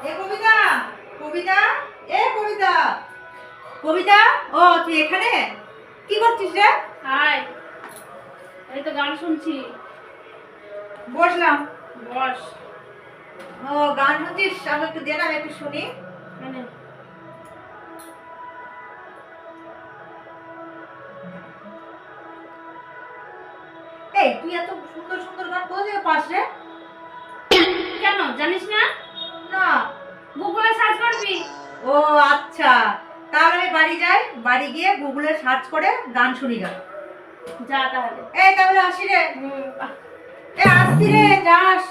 এ কবিতা, কবিতা, এ কবিতা, কবিতা, ও তুই এখানে কি করছিস রে? হাই, এই তো গান শুনছি। বসলাম। বস। ও গান শুনছিস? আমি একটু দে না, আমি একটু শুনি। মানে এই তুই এত সুন্দর সুন্দর গান কোথা থেকে পাস রে? কেন জানিস না? না। গুগলে সার্চ করবি। ও আচ্ছা, তাহলে আমি বাড়ি যাই, বাড়ি গিয়ে গুগলে সার্চ করে গান শুনি গা। যা তাহলে। এই তাহলে আসি রে। এ আসছি রে, যাস।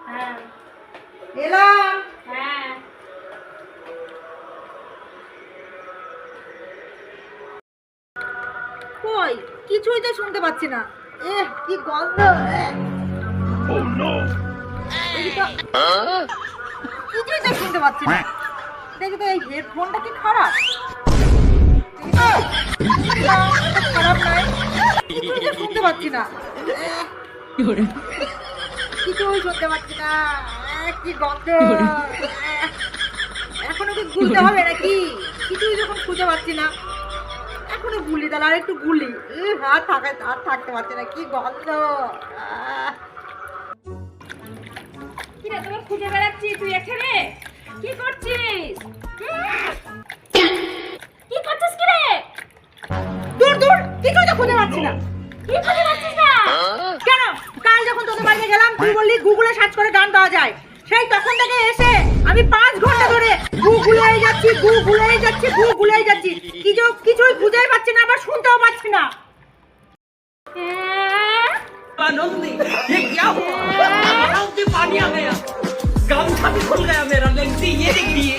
হ্যাঁ এলাম। হ্যাঁ। কই কিছুই তো শুনতে পাচ্ছি না। কি গন্ধ। দেখি তো, কিছুই তো শুনতে পাচ্ছি না। দেখি তো এই হেডফোনটা কি খারাপ? খারাপ নাই, কিছুই তো শুনতে পাচ্ছি না। কিছুই শুনতে পাচ্ছি না। কি গন্ধ। এখনো কি গুলতে হবে নাকি? কিছুই যখন খুঁজে পাচ্ছি না, এখনো গুলি, তাহলে আর একটু গুলি। আর থাকতে পারছি না, কি গন্ধ। কি রে, তোকে খুঁজে বেড়াচ্ছি, তুই এখানে কি করছিস? কি করছিস কি রে? দূর দূর, কিছুই তো খুঁজে পাচ্ছি না। কি খুঁজে পাচ্ছিস না? কেন? কাল যখন তোদের বাড়িতে গেলাম তুই বললি গুগলে সার্চ করে গান পাওয়া যায়, সেই তখন থেকে এসে আমি 5 ঘন্টা ধরে গুগলেই যাচ্ছি, কিছুই খুঁজেই পাচ্ছি না, আবার শুনতেও পাচ্ছি না। नंदी ये क्या हुआ? आँख में पानी आ गया, गमछा भी खुल गया मेरा। नंदी ये देखिए।